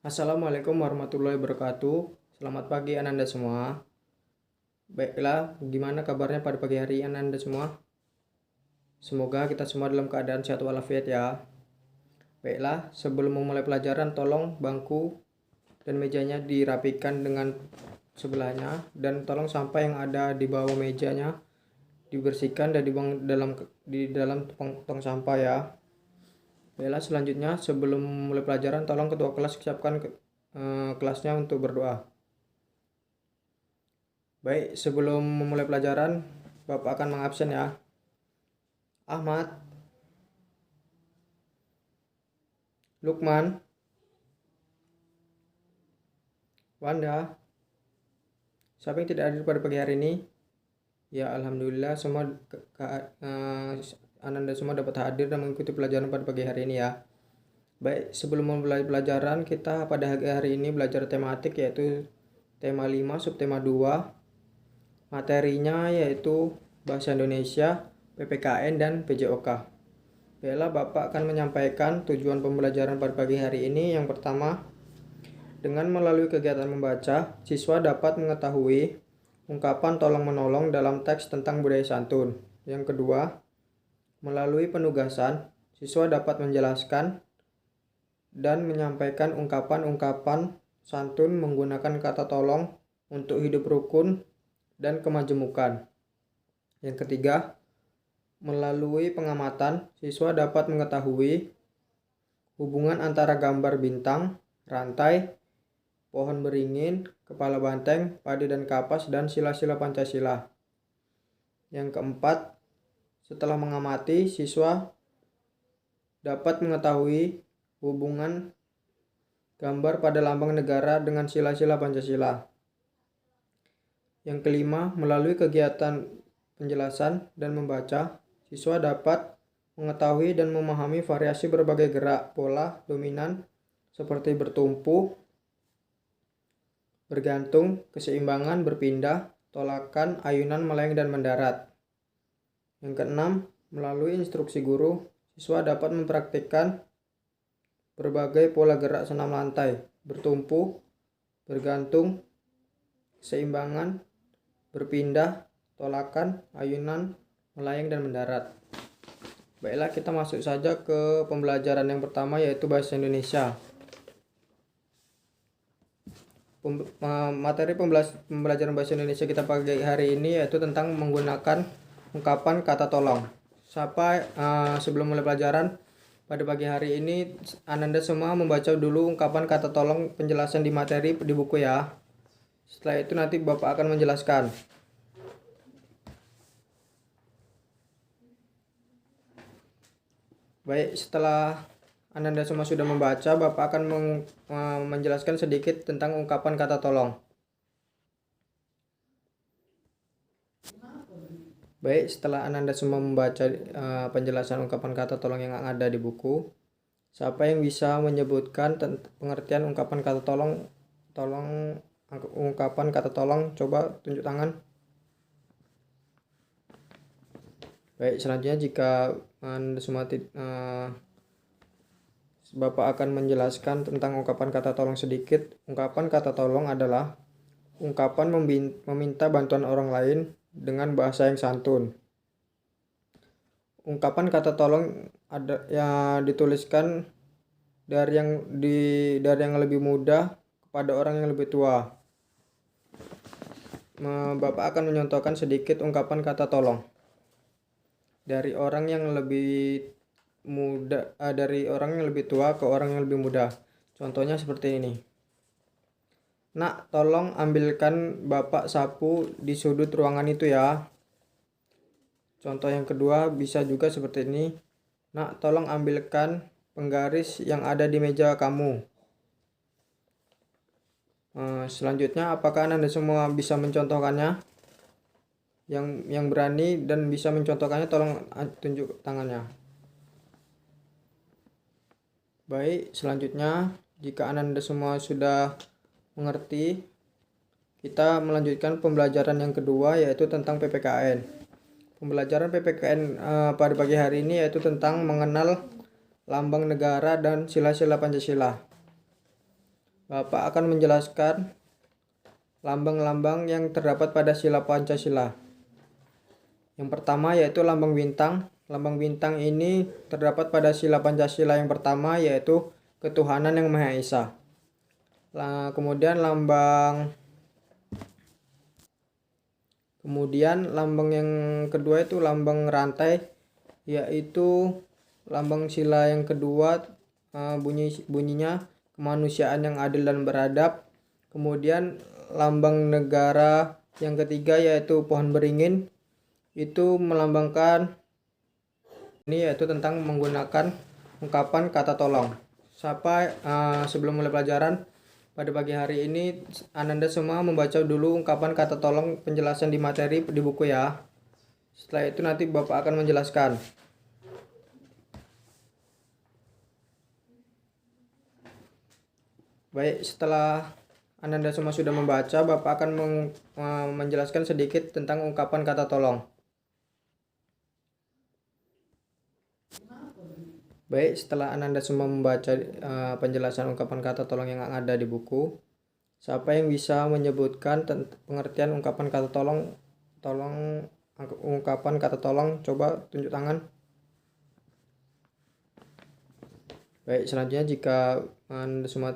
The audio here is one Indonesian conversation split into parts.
Assalamualaikum warahmatullahi wabarakatuh. Selamat pagi Ananda semua. Baiklah, gimana kabarnya pada pagi hari Ananda semua? Semoga kita semua dalam keadaan sehat walafiat ya. Baiklah, sebelum memulai pelajaran tolong bangku dan mejanya dirapikan dengan sebelahnya, dan tolong sampah yang ada di bawah mejanya dibersihkan dan dibuang di dalam tong sampah ya. Baiklah, selanjutnya sebelum mulai pelajaran tolong ketua kelas siapkan kelasnya untuk berdoa. Baik, sebelum memulai pelajaran Bapak akan mengabsen ya. Ahmad, Lukman, Wanda. Siapa yang tidak hadir pada pagi hari ini? Ya, alhamdulillah semua Ananda semua dapat hadir dan mengikuti pelajaran pada pagi hari ini ya. Baik, sebelum memulai pelajaran kita pada hari ini belajar tematik yaitu tema 5 subtema 2. Materinya yaitu Bahasa Indonesia, PPKN dan PJOK. Baiklah, Bapak akan menyampaikan tujuan pembelajaran pada pagi hari ini. Yang pertama, dengan melalui kegiatan membaca, siswa dapat mengetahui ungkapan tolong-menolong dalam teks tentang budaya santun. Yang kedua, melalui penugasan, siswa dapat menjelaskan dan menyampaikan ungkapan-ungkapan santun menggunakan kata tolong untuk hidup rukun dan kemajemukan. Yang ketiga, melalui pengamatan, siswa dapat mengetahui hubungan antara gambar bintang, rantai, pohon beringin, kepala banteng, padi dan kapas, dan sila-sila Pancasila. Yang keempat, setelah mengamati, siswa dapat mengetahui hubungan gambar pada lambang negara dengan sila-sila Pancasila. Yang kelima, melalui kegiatan penjelasan dan membaca, siswa dapat mengetahui dan memahami variasi berbagai gerak, pola, dominan, seperti bertumpu, bergantung, keseimbangan, berpindah, tolakan, ayunan, melayang, dan mendarat. Yang keenam, melalui instruksi guru, siswa dapat mempraktikkan berbagai pola gerak senam lantai, bertumpu, bergantung, keseimbangan, berpindah, tolakan, ayunan, melayang, dan mendarat. Baiklah, kita masuk saja ke pembelajaran yang pertama yaitu Bahasa Indonesia. Materi pembelajaran Bahasa Indonesia kita pagi hari ini yaitu tentang menggunakan ungkapan kata tolong. Sebelum mulai pelajaran pada pagi hari ini, Ananda semua membaca dulu ungkapan kata tolong penjelasan di materi di buku ya. Setelah itu nanti Bapak akan menjelaskan. Baik, setelah Ananda semua sudah membaca, Bapak akan menjelaskan sedikit tentang ungkapan kata tolong. Baik, setelah Ananda semua membaca penjelasan ungkapan kata tolong yang ada di buku, siapa yang bisa menyebutkan pengertian ungkapan kata tolong? Ungkapan kata tolong, coba tunjuk tangan. Baik, selanjutnya jika Anda semua Bapak akan menjelaskan tentang ungkapan kata tolong sedikit. Ungkapan kata tolong adalah ungkapan meminta bantuan orang lain dengan bahasa yang santun. Ungkapan kata tolong ada yang dituliskan dari yang lebih muda kepada orang yang lebih tua. Bapak akan menyontohkan sedikit ungkapan kata tolong dari orang yang lebih muda, dari orang yang lebih tua ke orang yang lebih muda. Contohnya seperti ini. Nak, tolong ambilkan Bapak sapu di sudut ruangan itu ya. Contoh yang kedua bisa juga seperti ini. Nak, tolong ambilkan penggaris yang ada di meja kamu. Selanjutnya, apakah Anda semua bisa mencontohkannya? Yang berani dan bisa mencontohkannya tolong tunjuk tangannya. Baik, selanjutnya jika Anda semua sudah mengerti, kita melanjutkan pembelajaran yang kedua yaitu tentang PPKN. Pembelajaran PPKN pada pagi hari ini yaitu tentang mengenal lambang negara dan sila-sila Pancasila. Bapak akan menjelaskan lambang-lambang yang terdapat pada sila Pancasila. Yang pertama yaitu lambang bintang. Lambang bintang ini terdapat pada sila Pancasila yang pertama yaitu ketuhanan yang Maha Esa. Kemudian lambang yang kedua itu lambang rantai, yaitu lambang sila yang kedua bunyinya kemanusiaan yang adil dan beradab. Kemudian lambang negara yang ketiga yaitu pohon beringin, itu melambangkan ini yaitu tentang menggunakan ungkapan kata tolong. Sebelum mulai pelajaran pada pagi hari ini, Ananda semua membaca dulu ungkapan kata tolong penjelasan di materi di buku ya. Setelah itu nanti Bapak akan menjelaskan. Baik, setelah Ananda semua sudah membaca, Bapak akan menjelaskan sedikit tentang ungkapan kata tolong. Baik, setelah Ananda semua membaca penjelasan ungkapan kata tolong yang ada di buku, siapa yang bisa menyebutkan pengertian ungkapan kata tolong? Ungkapan kata tolong, coba tunjuk tangan. Baik, selanjutnya jika Anda semua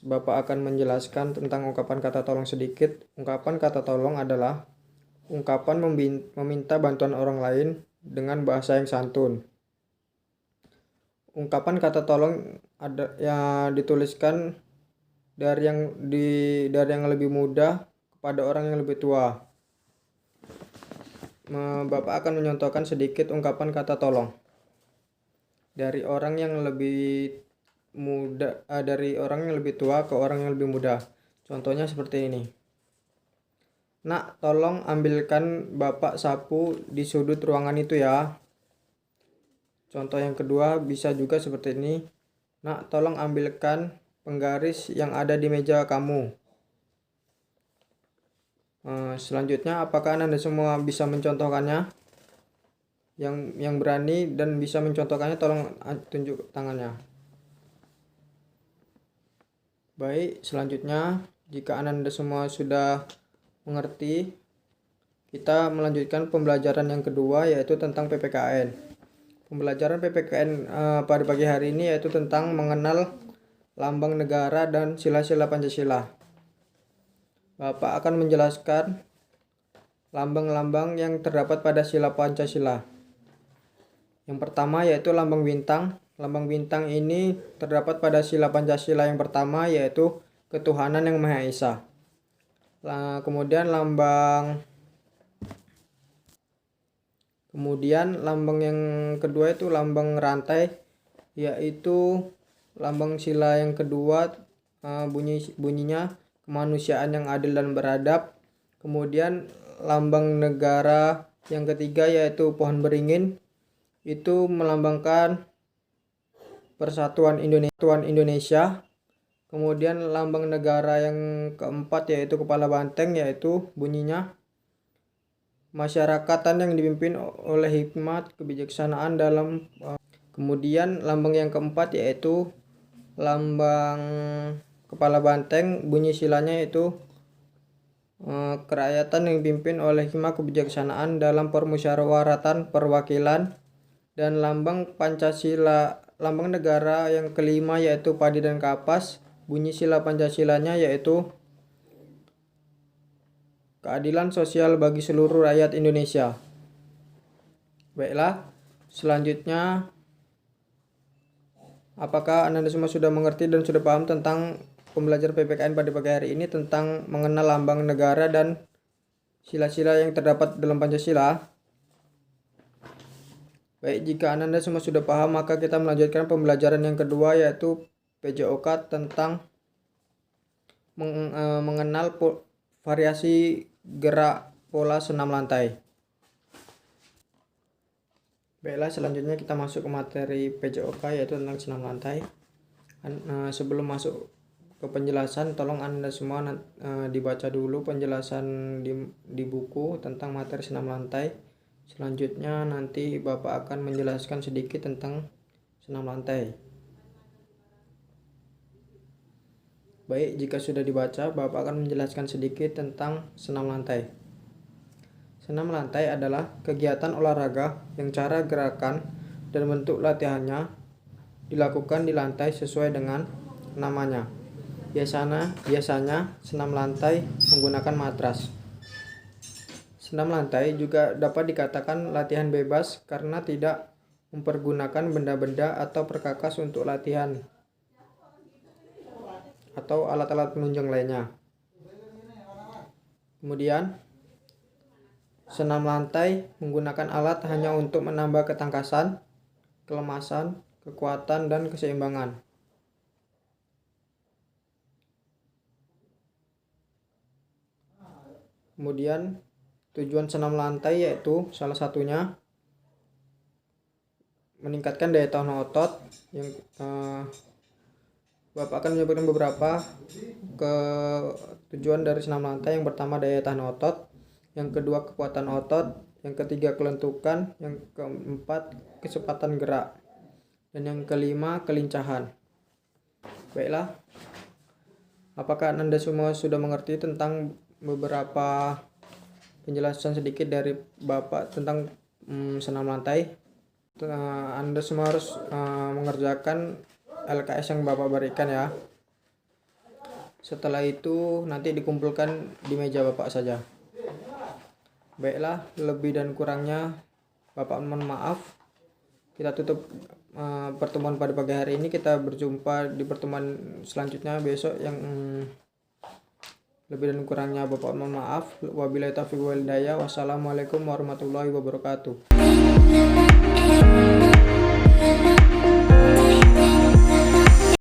Bapak akan menjelaskan tentang ungkapan kata tolong sedikit. Ungkapan kata tolong adalah ungkapan meminta bantuan orang lain dengan bahasa yang santun. Ungkapan kata tolong ada yang dituliskan dari yang lebih muda kepada orang yang lebih tua. Bapak akan menyontohkan sedikit ungkapan kata tolong dari orang yang lebih muda, dari orang yang lebih tua ke orang yang lebih muda. Contohnya seperti ini. Nak, tolong ambilkan Bapak sapu di sudut ruangan itu ya. Contoh yang kedua bisa juga seperti ini. Nak, tolong ambilkan penggaris yang ada di meja kamu. Selanjutnya, apakah Anda semua bisa mencontohkannya? Yang berani dan bisa mencontohkannya tolong tunjuk tangannya. Baik, selanjutnya jika Anda semua sudah mengerti, kita melanjutkan pembelajaran yang kedua yaitu tentang PPKN. Pembelajaran PPKN pada pagi hari ini yaitu tentang mengenal lambang negara dan sila-sila Pancasila. Bapak akan menjelaskan lambang-lambang yang terdapat pada sila Pancasila. Yang pertama yaitu lambang bintang. Lambang bintang ini terdapat pada sila Pancasila yang pertama yaitu ketuhanan yang Maha Esa. Kemudian lambang yang kedua itu lambang rantai, yaitu lambang sila yang kedua bunyinya kemanusiaan yang adil dan beradab. Kemudian lambang negara yang ketiga yaitu pohon beringin, itu melambangkan persatuan Indonesia. Kemudian lambang negara yang keempat yaitu kepala banteng, yaitu bunyinya masyarakatan yang dipimpin oleh hikmat kebijaksanaan dalam. Kemudian lambang yang keempat yaitu lambang kepala banteng, bunyi silanya yaitu kerakyatan yang dipimpin oleh hikmat kebijaksanaan dalam permusyawaratan perwakilan. Dan lambang Pancasila, lambang negara yang kelima yaitu padi dan kapas, bunyi sila Pancasilanya yaitu keadilan sosial bagi seluruh rakyat Indonesia. Baiklah, selanjutnya apakah Anda semua sudah mengerti dan sudah paham tentang pembelajaran PPKN pada pagi hari ini tentang mengenal lambang negara dan sila-sila yang terdapat dalam Pancasila? Baik, jika Anda semua sudah paham, maka kita melanjutkan pembelajaran yang kedua yaitu PJOK tentang mengenal variasi gerak pola senam lantai. Baiklah, selanjutnya kita masuk ke materi PJOK yaitu tentang senam lantai. Sebelum masuk ke penjelasan, tolong Anda semua dibaca dulu penjelasan di buku tentang materi senam lantai. Selanjutnya nanti Bapak akan menjelaskan sedikit tentang senam lantai. Baik, jika sudah dibaca, Bapak akan menjelaskan sedikit tentang senam lantai. Senam lantai adalah kegiatan olahraga yang cara gerakan dan bentuk latihannya dilakukan di lantai sesuai dengan namanya. Biasanya senam lantai menggunakan matras. Senam lantai juga dapat dikatakan latihan bebas karena tidak mempergunakan benda-benda atau perkakas untuk latihan atau alat-alat penunjang lainnya. Kemudian, senam lantai menggunakan alat hanya untuk menambah ketangkasan, kelemasan, kekuatan, dan keseimbangan. Kemudian, tujuan senam lantai yaitu salah satunya meningkatkan daya tahan otot. Yang Bapak akan menyebutkan beberapa tujuan dari senam lantai. Yang pertama daya tahan otot, yang kedua kekuatan otot, yang ketiga kelentukan, yang keempat kecepatan gerak, dan yang kelima kelincahan. Baiklah, apakah Anda semua sudah mengerti tentang beberapa penjelasan sedikit dari Bapak tentang senam lantai? Anda semua harus mengerjakan LKS yang Bapak berikan ya. Setelah itu nanti dikumpulkan di meja Bapak saja. Baiklah, lebih dan kurangnya Bapak mohon maaf. Kita tutup pertemuan pada pagi hari ini. Kita berjumpa di pertemuan selanjutnya besok. Yang lebih dan kurangnya Bapak mohon maaf. Wabillahi taufiq wal hidayah. Wassalamualaikum warahmatullahi wabarakatuh.